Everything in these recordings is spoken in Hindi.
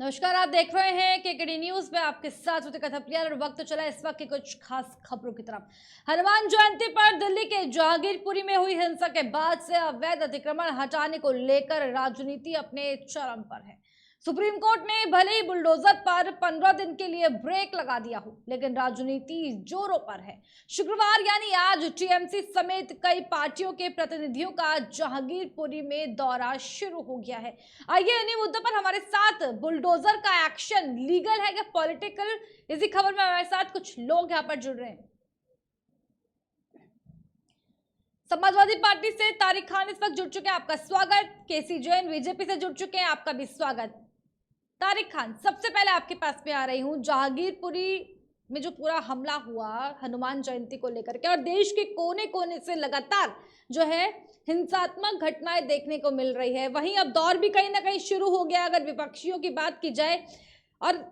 नमस्कार, आप देख रहे हैं केकेडी न्यूज में आपके साथ होते कथप्रियर। और वक्त चला इस वक्त की कुछ खास खबरों की तरफ। हनुमान जयंती पर दिल्ली के जहांगीरपुरी में हुई हिंसा के बाद से अवैध अतिक्रमण हटाने को लेकर राजनीति अपने चरम पर है। सुप्रीम कोर्ट ने भले ही बुलडोजर पर 15 दिन के लिए ब्रेक लगा दिया हो, लेकिन राजनीति जोरों पर है। शुक्रवार यानी आज टीएमसी समेत कई पार्टियों के प्रतिनिधियों का जहांगीरपुरी में दौरा शुरू हो गया है। आइए इन्हीं मुद्दों पर हमारे साथ बुलडोजर का एक्शन लीगल है या पॉलिटिकल, इसी खबर में हमारे साथ कुछ लोग यहाँ पर जुड़ रहे हैं। समाजवादी पार्टी से तारिक खान इस वक्त जुड़ चुके हैं, आपका स्वागत। केसी जैन बीजेपी से जुड़ चुके हैं, आपका भी स्वागत। तारिक खान, सबसे पहले आपके पास में आ रही हूँ। जहांगीरपुरी में जो पूरा हमला हुआ हनुमान जयंती को लेकर के, और देश के कोने कोने से लगातार जो है हिंसात्मक घटनाएं देखने को मिल रही है, वहीं अब दौर भी कहीं ना कहीं शुरू हो गया अगर विपक्षियों की बात की जाए। और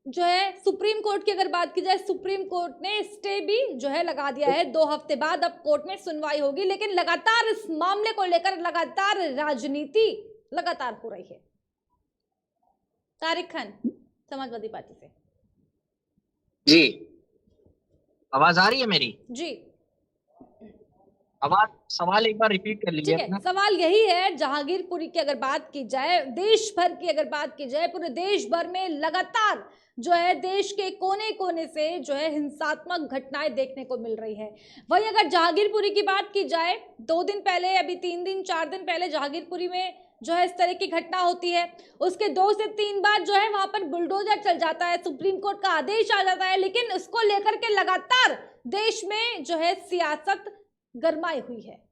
जो है सुप्रीम कोर्ट की अगर बात की जाए, सुप्रीम कोर्ट ने स्टे भी जो है लगा दिया है। 2 हफ्ते बाद अब कोर्ट में सुनवाई होगी, लेकिन लगातार इस मामले को लेकर लगातार राजनीति लगातार हो रही है। तारिक खान, समाजवादी पार्टी से। जी, आवाज आ रही है मेरी? जी, आवाज, सवाल एक बार रिपीट कर लीजिए ठीक है। अपना। सवाल यही है, जहांगीरपुरी की अगर बात की जाए, देश भर की अगर बात की जाए, पूरे देश भर में लगातार जो है देश के कोने कोने से जो है हिंसात्मक घटनाएं देखने को मिल रही है। वहीं अगर जहांगीरपुरी की बात की जाए, 2 दिन पहले, अभी 3 दिन 4 दिन पहले जहांगीरपुरी में जो है इस तरह की घटना होती है। उसके 2 से 3 बार जो है वहां पर बुलडोजर चल जाता है, सुप्रीम कोर्ट का आदेश आ जाता है, लेकिन इसको लेकर के लगातार देश में जो है सियासत गरमाई हुई है।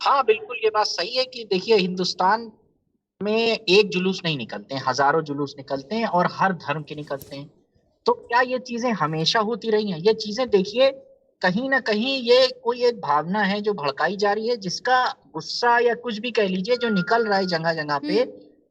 हाँ बिल्कुल, ये बात सही है कि देखिए, हिंदुस्तान में एक जुलूस नहीं निकलते हैं, हजारों जुलूस निकलते हैं और हर धर्म के निकलते हैं। तो क्या ये चीजें हमेशा होती रही हैं? ये चीजें देखिए, कहीं ना कहीं ये कोई एक भावना है जो भड़काई जा रही है, जिसका गुस्सा या कुछ भी कह लीजिए जो निकल रहा है जगह जगह पे,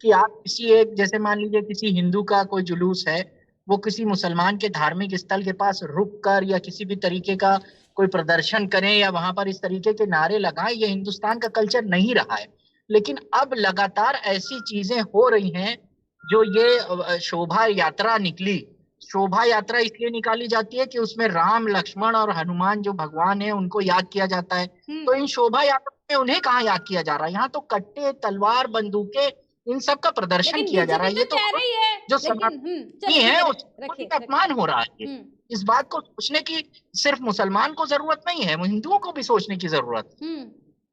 कि आप किसी एक, जैसे मान लीजिए किसी हिंदू का कोई जुलूस है, वो किसी मुसलमान के धार्मिक स्थल के पास रुक कर या किसी भी तरीके का कोई प्रदर्शन करें या वहां पर इस तरीके के नारे लगाएं, ये हिंदुस्तान का कल्चर नहीं रहा है। लेकिन अब लगातार ऐसी चीजें हो रही हैं, जो ये शोभा यात्रा निकली, शोभा यात्रा इसलिए निकाली जाती है कि उसमें राम, लक्ष्मण और हनुमान जो भगवान है उनको याद किया जाता है। तो इन शोभा यात्रा में उन्हें कहाँ याद किया जा रहा है? यहाँ तो कट्टे, तलवार, बंदूकें, इन सब का प्रदर्शन किया जा रहा है। ये तो कह रही है, जो सनातनी है उसको अपमान हो रहा है। इस बात को सोचने की सिर्फ मुसलमान को जरूरत नहीं है, हिंदुओं को भी सोचने की जरूरत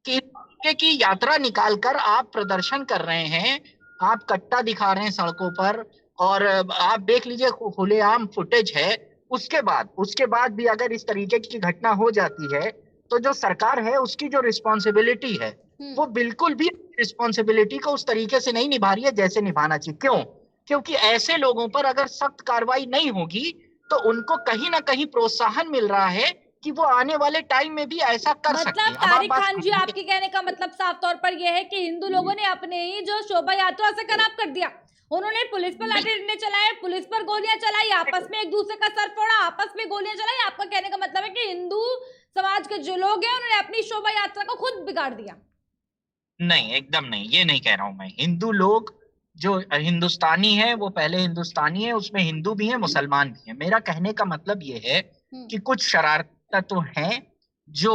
कि यात्रा निकालकर आप प्रदर्शन कर रहे हैं, आप कट्टा दिखा रहे हैं सड़कों पर, और आप देख लीजिए खुलेआम फुटेज है। उसके बाद भी अगर इस तरीके की घटना हो जाती है, तो जो सरकार है उसकी जो रिस्पॉन्सिबिलिटी है, वो बिल्कुल भी रिस्पॉन्सिबिलिटी को उस तरीके से नहीं निभा रही है जैसे निभाना चाहिए। क्यों? क्योंकि ऐसे लोगों पर अगर सख्त कार्रवाई नहीं होगी, तो उनको कहीं ना कहीं प्रोत्साहन मिल रहा है कि वो आने वाले टाइम में भी ऐसा कर सकते हैं। तारिक खान जी, आपके कहने का मतलब साफ तौर पर यह है कि हिंदू लोगों ने अपने ही जो शोभा यात्रा से खराब कर दिया। उन्होंने पुलिस पर लाठी डंडे चलाए, पुलिस पर गोलियां चलाई, आपस में एक दूसरे का सर फोड़ा, आपस में गोलियां चलाई। आपका कहने का मतलब है कि हिंदू समाज के जो लोग हैं उन्होंने अपनी शोभा यात्रा को खुद बिगाड़ दिया? नहीं, एकदम नहीं, ये नहीं कह रहा हूं मैं। हिंदू लोग जो हिंदुस्तानी है वो पहले हिंदुस्तानी है, उसमें हिंदू भी है, मुसलमान भी है। मेरा कहने का मतलब ये है कि कुछ शरारती तत्व हैं जो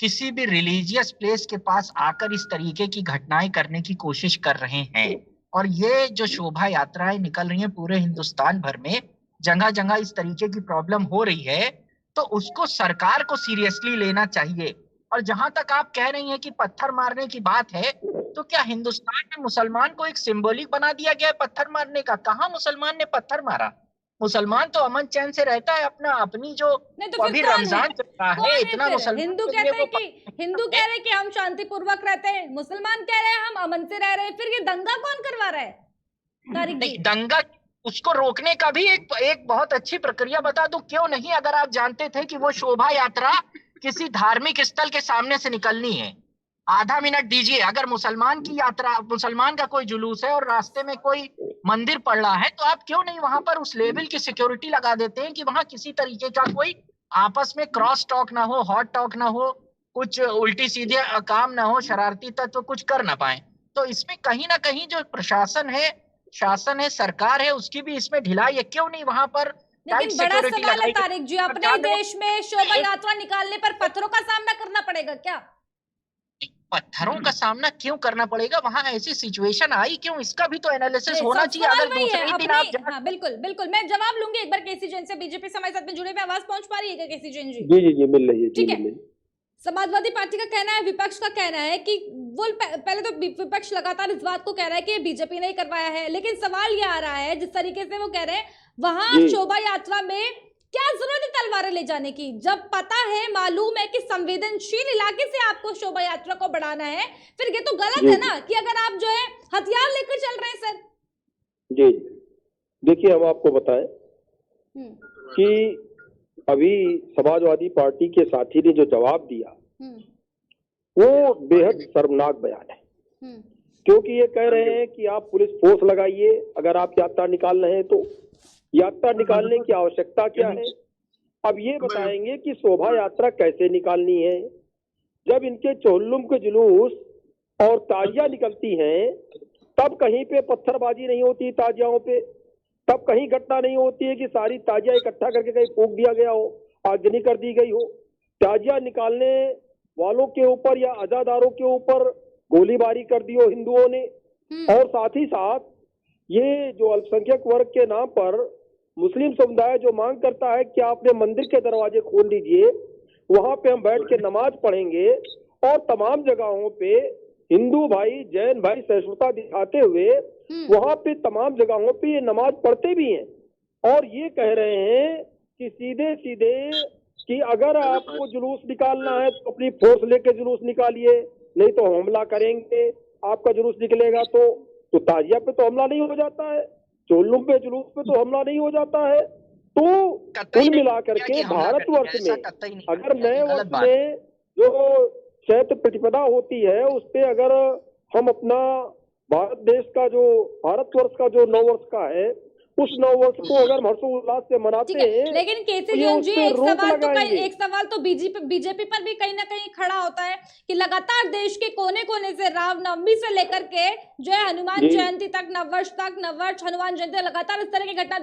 किसी भी रिलीजियस प्लेस के पास आकर इस तरीके की घटनाएं करने की कोशिश कर रहे हैं। और ये जो शोभा यात्राएं निकल रही हैं पूरे हिंदुस्तान भर में, जगह जगह इस तरीके की प्रॉब्लम हो रही है, तो उसको सरकार को सीरियसली लेना चाहिए। और जहां तक आप कह रही हैं कि पत्थर मारने की बात है, तो क्या हिंदुस्तान में मुसलमान को एक सिंबॉलिक बना दिया गया है पत्थर मारने का? कहाँ मुसलमान ने पत्थर मारा? मुसलमान तो अमन चैन से रहता है अपना, अपनी जो तो अभी रमजान चल रहा है, इतना मुसलमान हिंदू कह रहे हैं कि हम शांतिपूर्वक रहते हैं, मुसलमान कह रहे हैं हम अमन से रह रहे हैं, फिर ये दंगा कौन करवा रहा है? नहीं, दंगा उसको रोकने का भी एक बहुत अच्छी प्रक्रिया बता दूं, क्यों नहीं? अगर आप जानते थे कि वो शोभा यात्रा किसी धार्मिक स्थल के सामने से निकलनी है, आधा मिनट दीजिए। अगर मुसलमान की यात्रा, मुसलमान का कोई जुलूस है और रास्ते में कोई मंदिर पड़ रहा है, तो आप क्यों नहीं वहां पर उस लेवल की सिक्योरिटी लगा देते हैं कि वहां किसी तरीके का कोई आपस में क्रॉस टॉक ना हो, हॉट टॉक ना हो, कुछ उल्टी सीधे काम ना हो, शरारती तत्व कुछ कर ना पाए। तो इसमें कहीं ना कहीं जो प्रशासन है, शासन है, सरकार है, उसकी भी इसमें ढिलाई है। क्यों नहीं वहां पर टाइट लेकिन बड़ा सिक्योरिटी सवाल है लगाई गई? तारिक जी, पर अपने ही ध्यान दें, देश में शोभा एक यात्रा निकालने पर पत्थरों का सामना करना पड़ेगा क्या? पत्थरों का सामना क्यों करना पड़ेगा? वहां ऐसी सिचुएशन आई क्यों? इसका भी तो एनालिसिस नहीं, होना सब चाहिए। सवाल अगर वही है दूसरे ही दिन अपने। आप जा, हाँ बिल्कुल बिल्कुल, मैं जवाब लूंगी एक बार केसी जैन से। बीजेपी से हमारे साथ में जुड़े हुए, आवाज पहुंच पा रही है क्या केसी जैन जी? जी जी जी मिल रही है, जी ठीक है। मिल रही है। समाजवादी पार्टी का कहना है, विपक्ष का कहना है कि वो पहले तो विपक्ष लगातार इस बात को कह रहा है कि बीजेपी ने करवाया है, लेकिन सवाल ये आ रहा है जिस तरीके से वो कह रहे हैं वहां जी शोभा यात्रा में क्या जरूरत है तलवारें ले जाने की, जब पता है, मालूम है कि संवेदनशील इलाके से आपको शोभा यात्रा को बढ़ाना है। फिर ये तो गलत जी है जी ना कि अगर आप जो है हथियार लेकर चल रहे हैं सर। जी जी। देखिए, हम आपको बताएं हम्म कि अभी समाजवादी पार्टी के साथी ने जो जवाब दिया हम्म वो बेहद शर्मनाक बयान है। हम्म क्योंकि ये कह रहे हैं कि आप पुलिस फोर्स लगाइए अगर आप यात्रा निकाल रहे हैं तो। यात्रा निकालने की आवश्यकता क्या है? अब ये बताएंगे कि शोभा यात्रा कैसे निकालनी है। जब इनके चोल्लुम के जुलूस और ताजियां निकलती हैं तब कहीं पे पत्थरबाजी नहीं होती ताजियाओं पे, तब कहीं घटना नहीं होती है कि सारी ताजिया इकट्ठा करके कहीं फूंक दिया गया हो, आगजनी कर दी गई हो। ताजिया निकालने वालों के ऊपर या अजादारों के ऊपर गोलीबारी कर दी हो हिंदुओं ने। और साथ ही साथ ये जो अल्पसंख्यक वर्ग के नाम पर मुस्लिम समुदाय जो मांग करता है कि आपने मंदिर के दरवाजे खोल दीजिए, वहां पे हम बैठ के नमाज पढ़ेंगे, और तमाम जगहों पे हिंदू भाई जैन भाई सहिष्णुता दिखाते हुए वहां पे तमाम जगहों पे ये नमाज पढ़ते भी हैं। और ये कह रहे हैं कि सीधे सीधे कि अगर आपको जुलूस निकालना है तो अपनी फोर्स लेके जुलूस निकालिए, नहीं तो हमला करेंगे। आपका जुलूस निकलेगा तो ताजिया पे तो हमला नहीं हो जाता है, चोल्लुम पे जुलूस पे तो हमला नहीं हो जाता है। तो कुल मिलाकर के भारतवर्ष में अगर नए वर्ष में जो चैत्र प्रतिपदा होती है उस पे अगर हम अपना भारत देश का जो भारतवर्ष का जो नववर्ष का है उस नववर्ष को अगर हम हर्षोल्लास से मनाते हैं, लेकिन केसी तो ये जैन उस जी पे एक रोक सवाल तो लगाएंगे। एक सवाल तो बीजेपी पर भी कहीं ना कहीं खड़ा होता है कि लगातार देश के कोने कोने से रामनवमी से लेकर के जो है हनुमान जी जयंती तक, नववर्ष हनुमान जयंती, लगातार इस तरह की घटना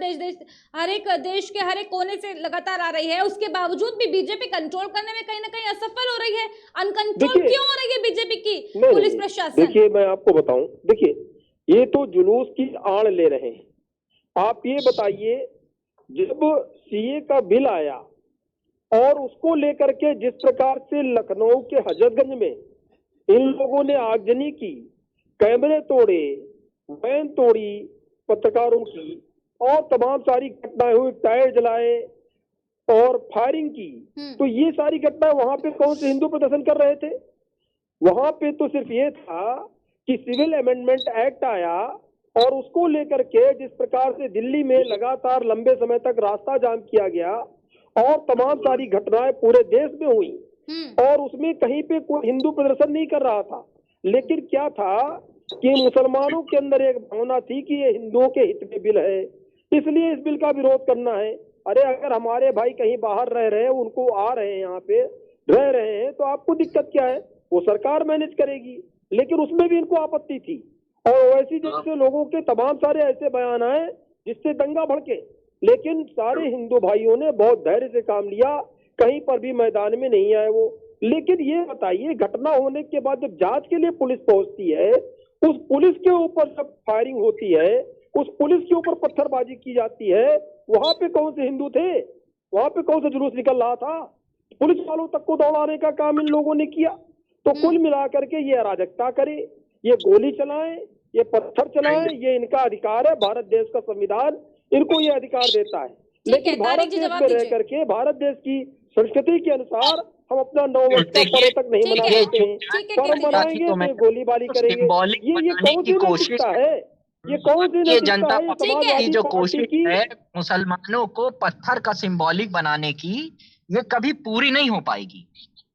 हर एक देश के हर एक कोने से लगातार आ रही है। उसके बावजूद भी बीजेपी कंट्रोल करने में कहीं ना कहीं असफल हो रही है। अनकंट्रोल देखिए, क्यों हो रही है बीजेपी की नहीं पुलिस नहीं, प्रशासन? देखिए मैं आपको बताऊं, देखिए ये तो जुलूस की आड़ ले रहे हैं। आप ये बताइए, जब सीए का बिल आया और उसको लेकर के जिस प्रकार से लखनऊ के हजरतगंज में इन लोगों ने आगजनी की, कैमरे तोड़े, वैन तोड़ी पत्रकारों की, और तमाम सारी घटनाएं हुई, टायर जलाए और फायरिंग की, तो ये सारी घटनाएं वहां पे कौन से हिंदू प्रदर्शन कर रहे थे? वहां पे तो सिर्फ ये था कि सिविल अमेंडमेंट एक्ट आया और उसको लेकर के जिस प्रकार से दिल्ली में लगातार लंबे समय तक रास्ता जाम किया गया और तमाम सारी घटनाएं पूरे देश में हुई, और उसमें कहीं पे कोई हिंदू प्रदर्शन नहीं कर रहा था। लेकिन क्या था कि मुसलमानों के अंदर एक भावना थी कि ये हिंदुओं के हित में बिल है, इसलिए इस बिल का विरोध करना है। अरे अगर हमारे भाई कहीं बाहर रह रहे हैं, उनको आ रहे हैं, यहाँ पे रह रहे हैं, तो आपको दिक्कत क्या है? वो सरकार मैनेज करेगी। लेकिन उसमें भी इनको आपत्ति थी, और वैसी जैसे लोगों के तमाम सारे ऐसे बयान आए जिससे दंगा भड़के। लेकिन सारे हिंदू भाइयों ने बहुत धैर्य से काम लिया, कहीं पर भी मैदान में नहीं आए वो। लेकिन ये बताइए, घटना होने के बाद जब जांच के लिए पुलिस पहुंचती है, उस पुलिस के ऊपर जब फायरिंग होती है, उस पुलिस के ऊपर पत्थरबाजी की जाती है, वहां पे कौन से हिंदू थे? वहां पे कौन सा जुलूस निकल रहा था? पुलिस वालों तक को दौड़ाने का काम इन लोगों ने किया। तो कुल मिलाकर के ये अराजकता करे, ये गोली चलाएं, ये पत्थर चलाएं, ये इनका अधिकार है। भारत देश का संविधान इनको ये अधिकार देता है। लेकिन भारत देश में रह करके भारत देश की संस्कृति के अनुसार हम अपना नववर्ष का पर्व तक नहीं मना सकते हैं। पर्व मनाएंगे तो गोलीबारी करेंगे। ये कौन सी नैतिकता है? ये कौन सी नैतिकता है? समाजवादी जो कोशिश है मुसलमानों को पत्थर का सिंबॉलिक बनाने की, ये कभी पूरी नहीं हो पाएगी।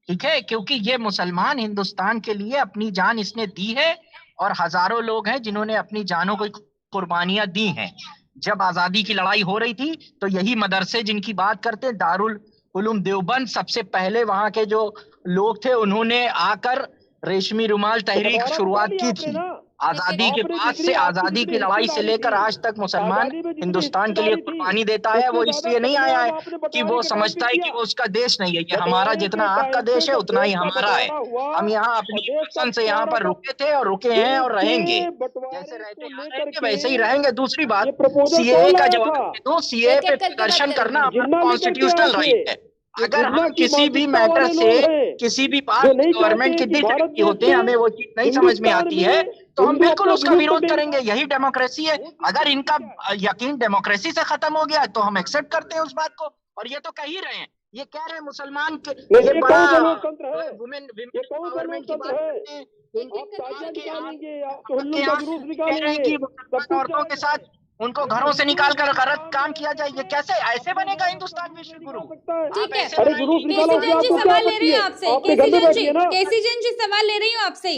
ठीक है, क्योंकि ये मुसलमान हिंदुस्तान के लिए अपनी जान इसने दी है, और हजारों लोग हैं जिन्होंने अपनी जानों को कुर्बानियां दी हैं। जब आजादी की लड़ाई हो रही थी तो यही मदरसे जिनकी बात करते हैं, दारुल उलूम देवबंद, सबसे पहले वहां के जो लोग थे उन्होंने आकर रेशमी रुमाल तहरीक शुरुआत की थी। आजादी के आपने बाद जितनी से, आपकी आजादी जितनी की लड़ाई से हिस्सेदारी लेकर थी, आज तक मुसलमान आजादी में जितनी हिंदुस्तान के लिए हिस्सेदारी थी, कुर्बानी देता है। वो उससे इसलिए नहीं ज्यादा आया है कल्याण आपने कि बंटवारे वो के टाइम पे समझता है कि किया। वो उसका देश नहीं है। ये हमारा बंटवारे जितना के आपका टाइम पे देश है जब उतना ही देश का हमारा है। बंटवारा हुआ हम यहाँ और अपनी देश का पसंद से यहाँ पर बंटवारा रुके थे और रुके हैं और देश रहेंगे। के जैसे बंटवारे रहते को यहाँ लेकर रहेंगे के वैसे ही रहेंगे। दूसरी ये बात, प्रपोजल सीएए कौन का लाया जवाब था? दे दो। सीएए एक पे एक करके बात प्रदर्शन करना करेंगे। अपना जिन्ना लेकर के आए कॉन्स्टिट्यूशनल थे, राइट है। ये अगर जिन्ना हम की किसी भी मानसिकता मैटर वाले से, लोग हैं, किसी भी जो बात नहीं गवर्नमेंट चाहते की कि भारत दिल देश होते हैं, में, हमें वो चीज नहीं समझ में हिंदुस्तान आती में है, तो हम हिंदू बिल्कुल अपना उसका विरुद्ध विरोध देश करेंगे। यही डेमोक्रेसी है। वो अगर देश इनका क्या है? यकीन डेमोक्रेसी से खत्म हो गया है, तो हम एक्सेप्ट करते हैं उस बात को। और ये तो कह ही रहे हैं, ये कह रहे हैं मुसलमान के, नहीं, ये ये बड़ा कौन सा लोकतंत्र है? वुमेन ये विमेन कौन सा एम्पावरमेंट की बात लोकतंत्र है? करते हैं। एक आप एक करके ताजिया बात करेंगे। निकालेंगे, आप आपके तोहल्लुम का यहाँ जुलूस कह रहे हैं निकालेंगे, कि सब मुसलमान कुछ औरतों के जायज है। साथ उनको लेकिन घरों से हिंदू निकाल कर अपने गलत काम में काम रह किया जाए। ये करके कैसे, ऐसे अपने बनेगा जवाब का हिंदुस्तान जुलूस नहीं विश्व गुरु? निकाल सकता है। ठीक आप है। ऐसे अरे बनाएंगे जुलूस इंडिया निकालो, को। उसमें केसी जैन जी आपको क्या सवाल ले आपत्ति रही है? हूँ आपसे। आपने केसी घर में जैन जी, बैठिए ना। केसी जैन जी सवाल ले रही हूँ आपसे।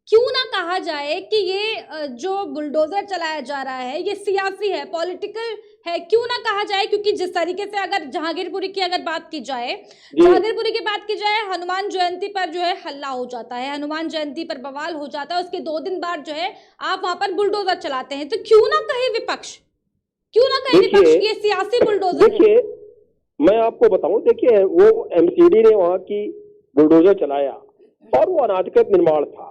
क्यों ना कहा जाए कि ये जो बुलडोजर चलाया जा रहा है ये सियासी है, पॉलिटिकल है? क्यों ना कहा जाए? क्योंकि जिस तरीके से अगर जहांगीरपुरी की अगर बात की जाए, जी। जहांगीरपुरी की बात की जाए, हनुमान जयंती पर जो है हल्ला हो जाता है, हनुमान जयंती पर बवाल हो जाता है, उसके 2 दिन बाद जो है आप वहां पर बुलडोजर चलाते हैं। तो क्यों ना कहे विपक्ष, क्यों ना कहे विपक्ष देखिए, कि ये सियासी बुलडोजर है? देखिए, मैं आपको बताऊं, देखिए वो एमसीडी ने वहां की बुलडोजर चलाया और वो अनाधिकृत निर्माण था।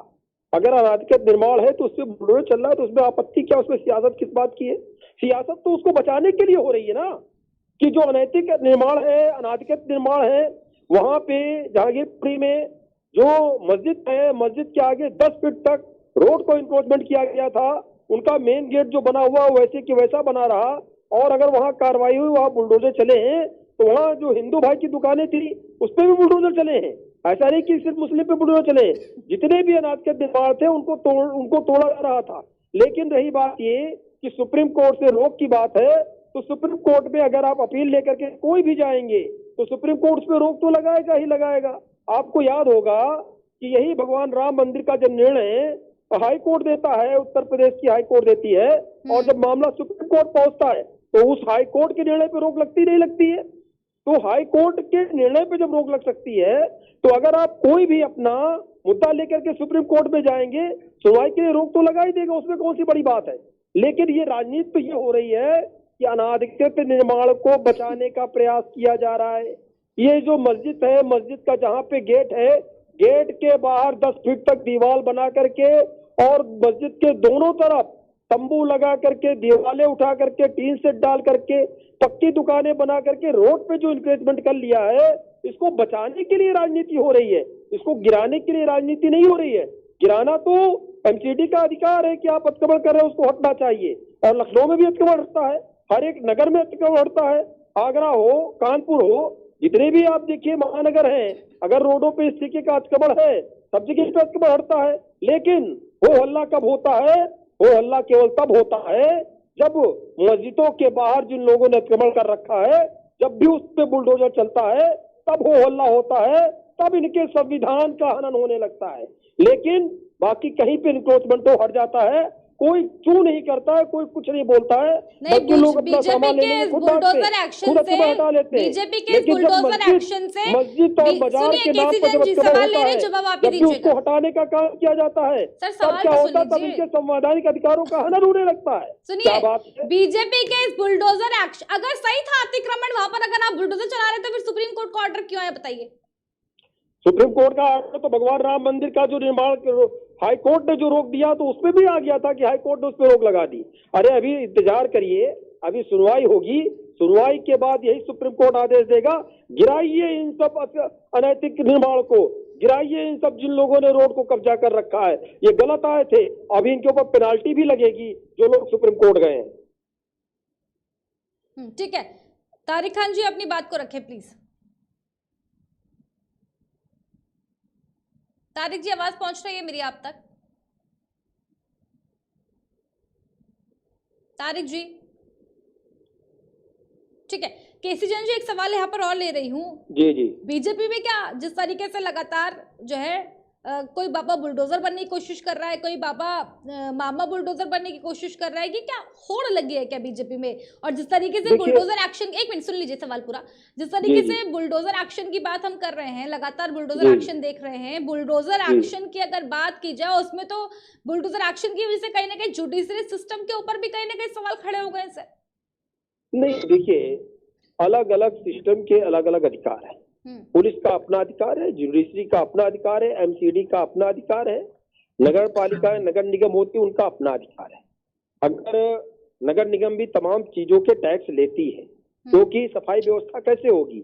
अगर अनाधिकृत निर्माण है तो उससे बुलडोजर चल रहा है तो उसमें आपत्ति क्या? उसमें सियासत किस बात की है? सियासत तो उसको बचाने के लिए हो रही है ना, कि जो अनैतिक निर्माण है, अनाधिकृत निर्माण है, वहां पे जहांगीरपुरी में जो मस्जिद है, मस्जिद के आगे 10 फीट तक रोड को इंक्रोचमेंट किया गया था। उनका मेन गेट जो बना हुआ वैसे की वैसा बना रहा, और अगर वहां कार्रवाई हुई, वहां बुलडोजर चले हैं, तो वहां जो हिंदू भाई की दुकानें थी उस पर भी बुलडोजर चले हैं। ऐसा नहीं कि सिर्फ मुस्लिम पे बुलडोजर चले हैं, जितने भी अनाधिकृत निर्माण थे उनको तोड़ा जा रहा था। लेकिन रही बात ये कि सुप्रीम कोर्ट से रोक की बात है, तो सुप्रीम कोर्ट में अगर आप अपील लेकर के कोई भी जाएंगे तो सुप्रीम कोर्ट उस पर रोक तो लगाएगा ही लगाएगा। आपको याद होगा कि यही भगवान राम मंदिर का जब निर्णय हाई कोर्ट देता है, उत्तर प्रदेश की हाई कोर्ट देती है, और जब मामला सुप्रीम कोर्ट पहुंचता है तो उस हाई कोर्ट के निर्णय पर रोक लगती नहीं लगती है? तो हाई कोर्ट के निर्णय पे जब रोक लग सकती है, तो अगर आप कोई भी अपना मुद्दा लेकर के सुप्रीम कोर्ट में जाएंगे, सुनवाई के लिए रोक तो लगा ही देगा, उसमें कौन सी बड़ी बात है? लेकिन ये राजनीति तो ये हो रही है कि अनाधिकृत निर्माण को बचाने का प्रयास किया जा रहा है। ये जो मस्जिद है, मस्जिद का जहाँ पे गेट है, गेट के बाहर 10 फीट तक दीवार बना करके और मस्जिद के दोनों तरफ तंबू लगा करके, दीवारें उठा करके, टीन सेट डाल करके, पक्की दुकानें बना करके रोड पे जो इंक्रेजमेंट कर लिया है, इसको बचाने के लिए राजनीति हो रही है, इसको गिराने के लिए राजनीति नहीं हो रही है। गिराना तो एमसीडी का अधिकार है कि आप अतिक्रमण कर रहे हो, उसको हटना चाहिए। और लखनऊ में भी अतिक्रमण हटता है, हर एक नगर में अतिक्रमण हटता है, आगरा हो, कानपुर हो, जितने भी आप देखिए महानगर हैं, अगर रोडों पे इस तरीके का अतिक्रमण है, सब जगह पे अतिक्रमण हटता है। लेकिन वो हल्ला कब होता है? वो हल्ला केवल तब होता है जब मस्जिदों के बाहर जिन लोगों ने अतिक्रमण कर रखा है, जब भी उस पे बुलडोजर चलता है, तब वो हल्ला होता है, तब इनके संविधान का हनन होने लगता है। लेकिन बाकी कहीं पे इंक्रोचमेंट तो हट जाता है, कोई क्यों नहीं करता है, कोई कुछ नहीं बोलता है, बल्कि लोग अपना बीजेपी सामान के लेने इस खुद बुलडोजर एक्शन से, हटा लेते हैं। बीजेपी के इस लेकिन जब बुलडोजर एक्शन से, मस्जिद और बाजार सुनिए के नाम केसी पर जैन जब जी अतिक्रमण सवाल ले होता रहे है, हैं, जवाब आप ही जब भी उसको दीजिएगा। हटाने का काम किया जाता है, सर तब सवाल क्या तो होता है? सुन तब लीजिए। इनके संवैधानिक अधिकारों का हनन होने लगता है। क्या सुनिए, बात है? बीजेपी के इस बुलडोजर एक्शन, अगर सही था अतिक्रमण वहां पर, अगर आप बुलडोजर चला रहे तो फिर सुप्रीम कोर्ट का ऑर्डर क्यों आया बताइए? सुप्रीम कोर्ट का ऑर्डर तो भगवान राम मंदिर का जो निर्माण हाई कोर्ट ने जो रोक दिया, तो उसमें भी आ गया था कि हाई कोर्ट ने उस पर रोक लगा दी। अरे अभी इंतजार करिए, अभी सुनवाई होगी, सुनवाई के बाद यही सुप्रीम कोर्ट आदेश देगा। गिराइए इन सब अनैतिक निर्माण को, गिराइए इन सब जिन लोगों ने रोड को कब्जा कर रखा है, ये गलत आए थे। अभी इनके ऊपर पेनाल्टी भी लगेगी जो लोग सुप्रीम कोर्ट गए हैं। ठीक है, तारिक खान जी अपनी बात को रखें प्लीज। तारिक जी, आवाज पहुंच रही है मेरी आप तक? तारिक जी, ठीक है। केसी जैन जी, एक सवाल यहाँ पर और ले रही हूँ। जी जी। बीजेपी में क्या जिस तरीके से लगातार जो है कोई बाबा बुलडोजर बनने की कोशिश कर रहा है, कोई बाबा मामा बुलडोजर बनने की कोशिश कर रहा है, कि क्या होड़ लगी है क्या बीजेपी में? और जिस तरीके से बुलडोजर एक्शन, एक मिनट सुन लीजिए सवाल पूरा, जिस तरीके से बुलडोजर एक्शन की बात हम कर रहे हैं, लगातार बुलडोजर एक्शन देख रहे हैं, बुलडोजर एक्शन की अगर बात की जाए उसमें तो बुलडोजर एक्शन की वजह से कहीं ना कहीं जुडिशरी सिस्टम के ऊपर भी कहीं ना कहीं सवाल खड़े हो गए सर। नहीं, देखिए, अलग अलग सिस्टम के अलग अलग अधिकार है। पुलिस का अपना अधिकार है, जुडिशरी का अपना अधिकार है, एमसीडी का अपना अधिकार है, नगर पालिका नगर निगम होती है उनका अपना अधिकार है। अगर नगर निगम भी तमाम चीजों के टैक्स लेती है क्योंकि सफाई व्यवस्था कैसे होगी?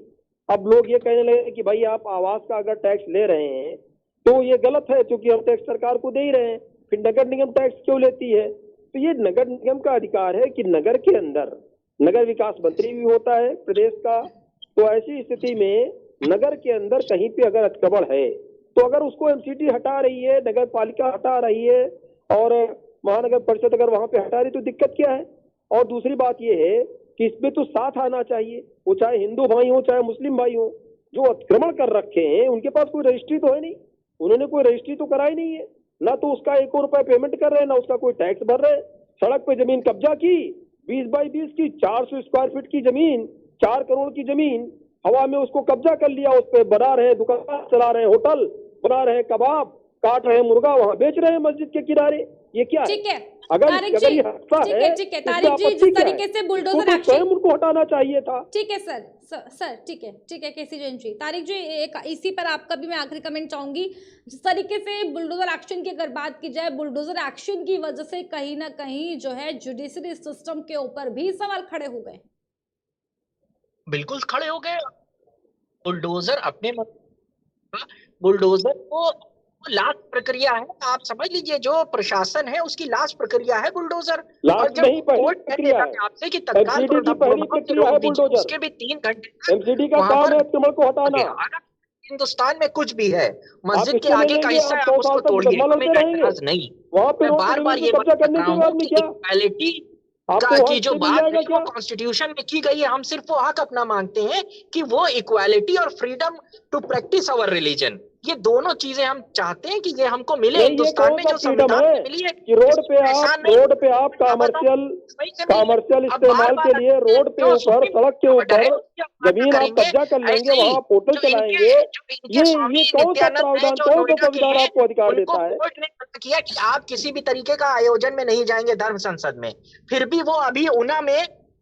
अब लोग ये कहने लगे कि भाई आप आवास का अगर टैक्स ले रहे हैं तो ये गलत है क्योंकि हम टैक्स सरकार को दे ही रहे हैं, फिर नगर निगम टैक्स क्यों लेती है? तो ये नगर निगम का अधिकार है कि नगर के अंदर नगर विकास मंत्री भी होता है प्रदेश का, तो ऐसी स्थिति में नगर के अंदर कहीं पे अगर अतिक्रमण है तो अगर उसको एमसीडी हटा रही है, नगर पालिका हटा रही है और महानगर परिषद अगर वहां पे हटा रही तो दिक्कत क्या है? और दूसरी बात ये है कि इसमें तो साथ आना चाहिए, वो चाहे हिंदू भाई हो चाहे मुस्लिम भाई हो, जो अतिक्रमण कर रखे हैं उनके पास कोई रजिस्ट्री तो है नहीं, उन्होंने कोई रजिस्ट्री तो कराई नहीं है, ना तो उसका 1 रुपए पेमेंट कर रहे हैं, ना उसका कोई टैक्स भर रहे हैं। सड़क पे जमीन कब्जा की 20 बाई 20 की 400 स्क्वायर फीट की जमीन, 4 करोड़ की जमीन हवा में उसको कब्जा कर लिया, उस पे बना रहे हैं दुकान, चला रहे हैं होटल, बना रहे हैं कबाब, काट रहे हैं मुर्गा, वहां बेच रहे हैं मस्जिद के किनारे। ये क्या है? ठीक है अगर तारिक अगर जी, ये हफ्ता ठीक है है, ठीक है तारिक जी, जिस तरीके से बुलडोजर तो स्वयं एक्शन, उनको हटाना चाहिए था। ठीक है सर, ठीक है केसी जैन जी। तारिक जी, एक इसी पर आपका भी मैं आखिरी कमेंट चाहूंगी। जिस तरीके से बुलडोजर एक्शन की अगर बात की जाए, बुलडोजर एक्शन की वजह से कहीं ना कहीं जो है जुडिशरी सिस्टम के ऊपर भी सवाल खड़े हो गए। बिल्कुल खड़े हो गए। बुलडोजर अपने बुलडोजर को लास्ट प्रक्रिया है, आप समझ लीजिए, जो प्रशासन है उसकी लास्ट प्रक्रिया है बुलडोजर। और लास्ट जब नहीं, पहली कोर्ट प्रक्रिया है। आपसे कि तत्काल एमसीडी की पहली प्रक्रिया है बुलडोजर, उसके भी 3 घंटे एमसीडी का काम है अतिक्रमण को हटाना। अगर हिंदुस्तान में कुछ भी है, मस्जिद के इसको ले आगे का लेंगे, हिस्सा आप है, 100 आप उसको साल तक तोड़िए, मुकदमा हमें लड़ते रहेंगे। एतराज नहीं। वहाँ पे मैं रोड बार बार जमीन ये को बात कब्जा कर करने रहा के हूँ बाद में कि क्या इक्वालिटी आपको की हक जो से मिल बात जाएगा है वो क्या? कॉन्स्टिट्यूशन में की गई है, हम सिर्फ वो हक अपना मांगते हैं कि वो इक्वालिटी और freedom to practice our religion, ये दोनों चीजें हम चाहते हैं कि ये हमको मिले नहीं, ये हिंदुस्तान कौन में, सा जो फ्रीडम संविधान है में मिली है कि रोड पे एहसान नहीं। अब कमर्शियल बार इस्तेमाल बार के लिए रोड पे जो ऊपर सुप्रीम सड़क के ऑर्डर है ऊपर उसकी हम जमीन आप करेंगे। कब्जा कर लेंगे, ऐसे ही वहाँ आप होटल जो चलाएंगे, इनके स्वामी ये कौन सा नित्यानंद है प्रावधान, जो कौन सा नोएडा के संविधान हैं, आपको अधिकार उनको देता है? कोर्ट ने मना किया कि आप किसी भी तरीके का आयोजन में नहीं जाएंगे धर्म संसद में, फिर भी वो अभी ऊना में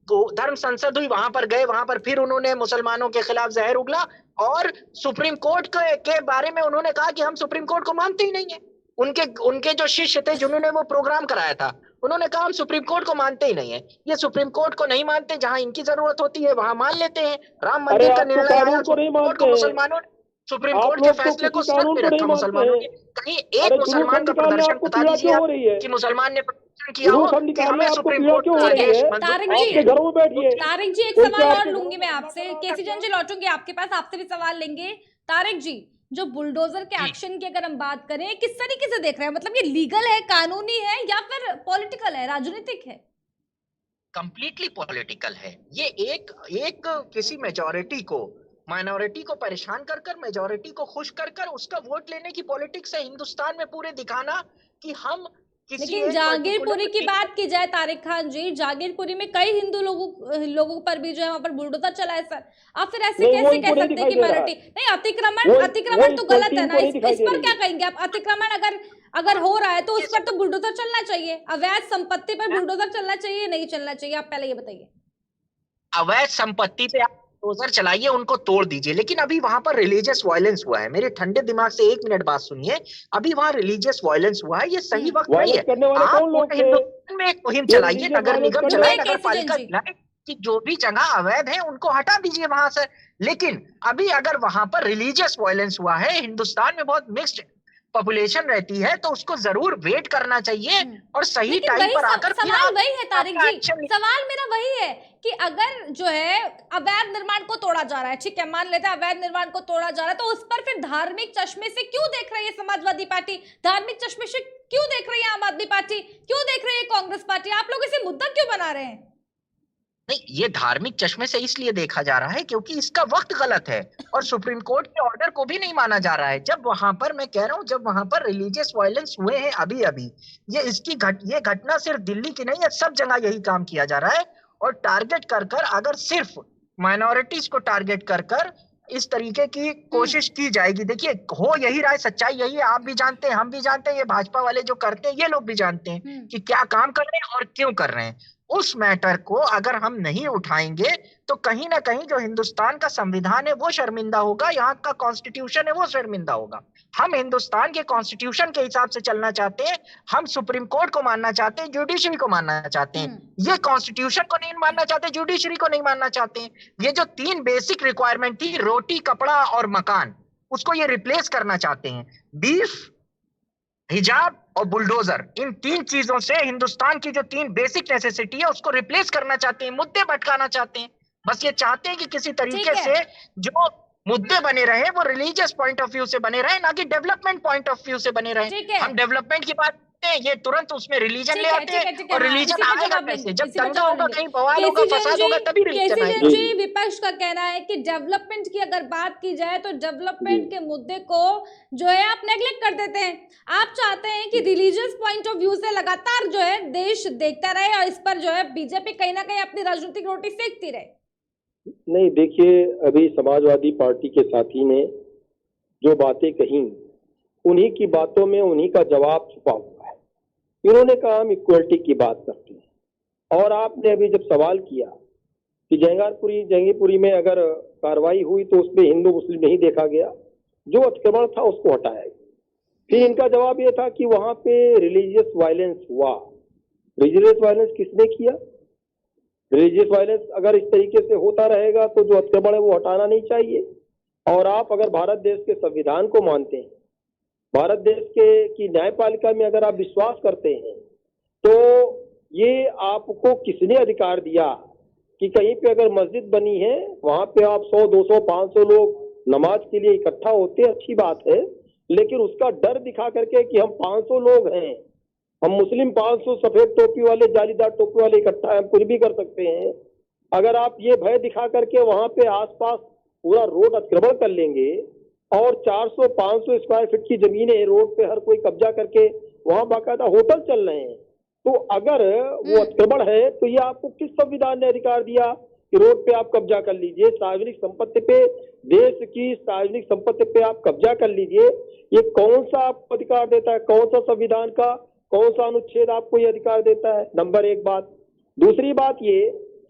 धर्म संसद हुई, वहां पर गए, वहां पर फिर उन्होंने मुसलमानों के खिलाफ जहर उगला और सुप्रीम कोर्ट के बारे में उन्होंने कहा कि हम सुप्रीम कोर्ट को मानते ही नहीं है। उनके उनके जो शिष्य थे जिन्होंने वो प्रोग्राम कराया था, उन्होंने कहा हम सुप्रीम कोर्ट को मानते ही नहीं है। ये सुप्रीम कोर्ट को नहीं मानते, जहां इनकी जरूरत होती है वहां मान लेते हैं। राम अरे मंदिर का आप तो निर्णय आया, कानून को नहीं सुप्रीम कोर्ट मानते को हैं, मुसलमानों ने, सुप्रीम आप कोर्ट के लोग तो फैसले को किसी सर कानून पे को नहीं रखा मानते मुसलमानों हैं। ने। कहीं एक अरे जुलूस हम मुसलमान का निकालने प्रदर्शन आपको बता पीड़ा दीजिए क्यों आप हो रही है? कि मुसलमान ने प्रदर्शन किया हो जुलूस हम कि निकालने हमें आपको सुप्रीम पीड़ा कोर्ट क्यों का हो रही आदेश है? मंजूर तारिक नहीं आपके जी, है। घरों में बैठिए, तारिक जी एक कोई सवाल क्या और आपके लूंगी मैं आपसे, केसी जैन जी लौटूंगी आपके पास, आपसे भी सवाल लेंगे। तारिक जी, जो बुलडोजर के जी, एक्शन की अगर हम बात करें, किस तरीके से देख रहे हैं? मतलब ये लीगल है, कानूनी है, या फिर पॉलिटिकल है, राजनीतिक है? कंप्लीटली पॉलिटिकल है। ये एक एक किसी मेजॉरिटी को माइनॉरिटी को परेशान कर कर मेजॉरिटी को खुश कर कर उसका वोट लेने की पॉलिटिक्स है, हिंदुस्तान में पूरे दिखाना कि हम किसी लेकिन एक जागीरपुरी की पर्टिकुलर बात की जाए तारिक खान जी, जागीरपुरी में कई हिंदू लोगों पर भी जो है वहां पर बुलडोजर चला है सर। आप फिर ऐसे नहीं, वो कैसे इनको कह नहीं सकते हैं दिखाई कि दे रहा है। माइनॉरिटी नहीं? अतिक्रमण तो वो गलत है टीम ना, को नहीं दिखाई इस दे पर रही क्या है। कहेंगे आप? अतिक्रमण अगर हो रहा है तो उस पर तो बुलडोजर चलना चाहिए, अवैध संपत्ति पर बुलडोजर चलना चाहिए, नहीं चलना चाहिए? आप पहले ये बताइए। अवैध संपत्ति पे आप बुलडोजर चलाइए, उनको तोड़ दीजिए, लेकिन अभी वहां पर रिलीजियस वायलेंस हुआ है। मेरे ठंडे दिमाग से 1 मिनट बात सुनिए। अभी वहां रिलीजियस वायलेंस हुआ है, ये सही वक्त नहीं वायलेंस है। करने वाले आप कौन लोग पूरे थे? हिंदुस्तान में एक मुहिम जो चलाइए, रिलीजियस नगर वायलेंस निगम कर सुनिए चलाए, रहे नगर केसी जैन पालिका जी, चलाए कि जो भी जगह अवैध है उनको हटा दीजिए वहां से। लेकिन अभी अगर वहां पर रिलीजियस वायलेंस हुआ है, हिंदुस्तान में बहुत मिक्स्ड पॉपुलेशन रहती है, तो उसको जरूर वेट करना चाहिए और सही लेकिन टाइम वही पर आकर फिर सवाल आप वही है तारिक आपका जी, एक्शन। सवाल मेरा वही है कि अगर जो है अवैध निर्माण को तोड़ा जा रहा है, ठीक है, मान लेते हैं अवैध निर्माण को तोड़ा जा रहा है, तो उस पर फिर धार्मिक चश्मे से क्यों देख रही है समाजवादी पार्टी? धार्मिक चश्मे से क्यों देख रही है आम आदमी पार्टी? क्यों देख रही है कांग्रेस पार्टी? आप लोग इसे मुद्दा क्यों बना रहे हैं? नहीं, ये धार्मिक चश्मे से इसलिए देखा जा रहा है क्योंकि इसका वक्त गलत है और सुप्रीम कोर्ट के ऑर्डर को भी नहीं माना जा रहा है। जब वहां पर, मैं कह रहा हूं, जब वहां पर रिलीजियस वायलेंस हुए हैं अभी अभी, ये घटना सिर्फ दिल्ली की नहीं है, सब जगह यही काम किया जा रहा है। और टारगेट कर कर, अगर सिर्फ माइनॉरिटीज को टारगेट कर कर इस तरीके की कोशिश की जाएगी, देखिए हो यही रहा है, सच्चाई यही है, आप भी जानते हैं, हम भी जानते हैं, ये भाजपा वाले जो करते हैं ये लोग भी जानते हैं कि क्या काम कर रहे हैं और क्यों कर रहे हैं। उस मैटर को अगर हम नहीं उठाएंगे तो कहीं ना कहीं जो हिंदुस्तान का संविधान है वो शर्मिंदा होगा, यहाँ का कॉन्स्टिट्यूशन है वो शर्मिंदा होगा। हम हिंदुस्तान के कॉन्स्टिट्यूशन के हिसाब से चलना चाहते हैं, हम सुप्रीम कोर्ट को मानना चाहते हैं, जुडिशरी को मानना चाहते हैं। ये कॉन्स्टिट्यूशन को नहीं मानना चाहते, जुडिशरी को नहीं मानना चाहते हैं। ये जो 3 बेसिक रिक्वायरमेंट थी, रोटी, कपड़ा और मकान, उसको ये रिप्लेस करना चाहते हैं। बीफ, हिजाब और बुलडोजर, इन 3 चीजों से हिंदुस्तान की जो 3 बेसिक नेसेसिटी है उसको रिप्लेस करना चाहते हैं, मुद्दे भटकाना चाहते हैं। बस ये चाहते हैं कि किसी तरीके से जो मुद्दे बने रहे वो रिलीजियस पॉइंट ऑफ व्यू से बने रहे, ना कि डेवलपमेंट पॉइंट ऑफ व्यू से बने रहे। हम डेवलपमेंट की बात करते हैं, ये तुरंत उसमें रिलीजन ले आते हैं, और रिलीजन आएगा कैसे? जब दंगा होगा, कहीं बवाल होगा, फसाद होगा, तभी रिलीजन आएगा। जी, विपक्ष का कहना है कि डेवलपमेंट की अगर बात की जाए तो डेवलपमेंट के मुद्दे को जो है आप नेग्लेक्ट कर देते हैं। आप चाहते हैं कि रिलीजियस पॉइंट ऑफ व्यू से लगातार जो है देश देखता रहे और इस पर जो है बीजेपी कहीं ना कहीं अपनी राजनीतिक रोटी सेकती रहे। नहीं, देखिए, अभी समाजवादी पार्टी के साथी ने जो बातें कही, उन्हीं की बातों में उन्हीं का जवाब छुपा हुआ है। इन्होंने कहा हम इक्वलिटी की बात करते हैं, और आपने अभी जब सवाल किया कि जहांगीरपुरी में अगर कार्रवाई हुई तो उसमें हिंदू मुस्लिम नहीं देखा गया, जो अतिक्रमण था उसको हटाया गया। फिर इनका जवाब ये था कि वहां पे रिलीजियस वायलेंस हुआ। रिलीजियस वायलेंस किसने किया? रिलीजियस वायलेंस अगर इस तरीके से होता रहेगा तो जो अतिक्रमण है वो हटाना नहीं चाहिए। और आप अगर भारत देश के संविधान को मानते हैं, भारत देश के की न्यायपालिका में अगर आप विश्वास करते हैं, तो ये आपको किसने अधिकार दिया कि कहीं पे अगर मस्जिद बनी है वहां पे आप 100, 200, 500 लोग नमाज के लिए इकट्ठा होते हैं, अच्छी बात है, लेकिन उसका डर दिखा करके कि हम 500 लोग हैं, हम मुस्लिम 500 सफेद टोपी वाले, जालीदार टोपी वाले इकट्ठा है, हम कुछ भी कर सकते हैं। अगर आप ये भय दिखा करके वहां पे आसपास पूरा रोड अतिक्रमण कर लेंगे और 400-500 स्क्वायर फीट की जमीनें रोड पे हर कोई कब्जा करके वहां बाकायदा होटल चल रहे हैं, तो अगर वो अतिक्रमण है तो ये आपको किस संविधान ने अधिकार दिया कि रोड पे आप कब्जा कर लीजिए? सार्वजनिक संपत्ति पे, देश की सार्वजनिक संपत्ति पे आप कब्जा कर लीजिए। ये कौन सा आपको अधिकार देता है? कौन सा संविधान का कौन सा अनुच्छेद आपको ये अधिकार देता है? नंबर 1 बात। दूसरी बात ये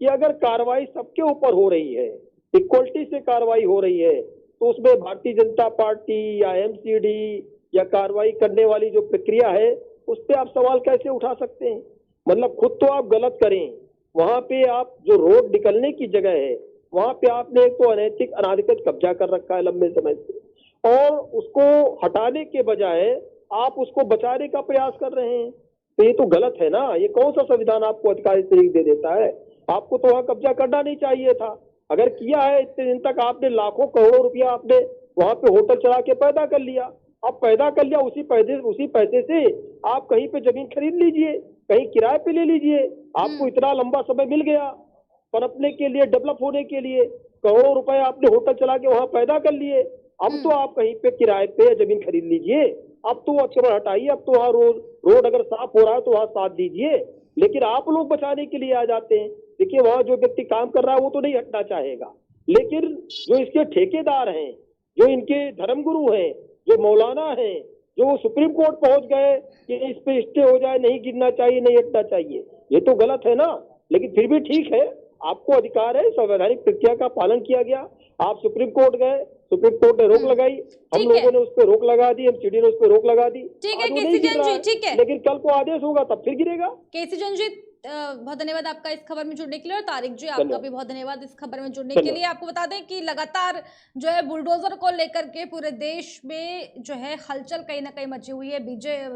कि अगर कार्रवाई सबके ऊपर हो रही है, इक्वलिटी से कार्रवाई हो रही है, तो उसमें भारतीय जनता पार्टी या एमसीडी या कार्रवाई करने वाली जो प्रक्रिया है उस पर आप सवाल कैसे उठा सकते हैं? मतलब खुद तो आप गलत करें, वहां पे आप जो रोड निकलने की जगह है वहां पे आपने एक तो अनैतिक अनाधिकृत कब्जा कर रखा है लंबे समय से, और उसको हटाने के बजाय आप उसको बचाने का प्रयास कर रहे हैं, तो ये तो गलत है ना। ये कौन सा संविधान आपको अधिकार इस तरीके दे देता है? आपको तो वहां कब्जा करना नहीं चाहिए था। अगर किया है इतने दिन तक, आपने लाखों करोड़ों रुपया आपने वहां पे होटल चला के पैदा कर लिया, अब पैदा कर लिया, उसी पैसे से आप कहीं पे जमीन खरीद लीजिए, कहीं किराए पे ले लीजिए। आपको इतना लंबा समय मिल गया पनपने के लिए, डेवलप होने के लिए, करोड़ों रुपए आपने होटल चला के वहां पैदा कर लिए। अब तो आप कहीं पे किराए पे जमीन खरीद लीजिए, अब तो अतिक्रमण हटाइए, अब तो वहां रोड अगर साफ हो रहा है तो वहां साथ दीजिए, लेकिन आप लोग बचाने के लिए आ जाते हैं। देखिए, वहां जो व्यक्ति काम कर रहा है वो तो नहीं हटना चाहेगा, लेकिन जो इसके ठेकेदार हैं, जो इनके धर्मगुरु हैं, जो मौलाना हैं, जो सुप्रीम कोर्ट पहुंच गए कि इस पे स्टे हो जाए, नहीं गिरना चाहिए, नहीं हटना चाहिए, ये तो गलत है ना। लेकिन फिर भी ठीक है, आपको अधिकार है, संवैधानिक प्रक्रिया का पालन किया गया। आप सुप्रीम कोर्ट गए, सुप्रीम कोर्ट ने रोक लगाई, हम लोगों ने उस पर रोक लगा दी, एमसीडी ने उस पर रोक लगा दी। ठीक है केसी जैन जी, ठीक है, लेकिन कल को आदेश होगा तब फिर गिरेगा। केसी जैन जी, बहुत धन्यवाद आपका इस खबर में जुड़ने के लिए, और तारिक जी आपका भी बहुत धन्यवाद इस खबर में जुड़ने के लिए। आपको बता दें कि लगातार जो है बुलडोजर को लेकर के पूरे देश में जो है हलचल कहीं ना कहीं मची हुई है।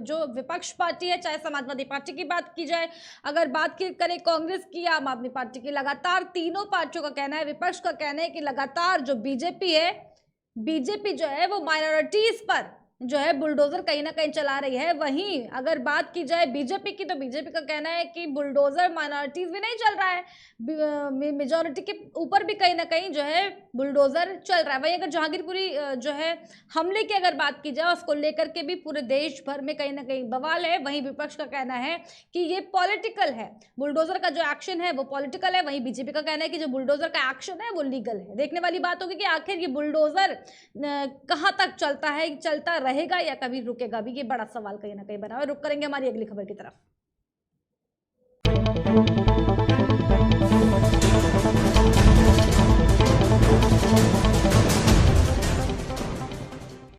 जो विपक्ष पार्टी है, चाहे समाजवादी पार्टी की बात की जाए, अगर बात करें कांग्रेस की, आम आदमी पार्टी की, लगातार तीनों पार्टियों का कहना है, विपक्ष का कहना है कि लगातार जो बीजेपी है, बीजेपी जो है वो माइनॉरिटीज पर जो है बुलडोजर कहीं ना कहीं चला रही है। वहीं अगर बात की जाए बीजेपी की, तो बीजेपी का कहना है कि बुलडोजर माइनॉरिटीज भी नहीं चल रहा है, मेजोरिटी के ऊपर भी कहीं ना कहीं जो है बुलडोजर चल रहा है। वहीं अगर जहांगीरपुरी जो है हमले की अगर बात की जाए, उसको लेकर के भी पूरे देश भर में कहीं ना कहीं बवाल है। वहीं विपक्ष का कहना है कि ये पॉलिटिकल है, बुलडोजर का जो एक्शन है वो पॉलिटिकल है। वहीं बीजेपी का कहना है कि जो बुलडोजर का एक्शन है वो लीगल है। देखने वाली बात होगी कि आखिर ये बुलडोजर कहां तक चलता है, चलता रहेगा या कभी रुकेगा भी, ये बड़ा सवाल कहीं ना कहीं बना हुआ है। रुक करेंगे हमारी अगली खबर की तरफ।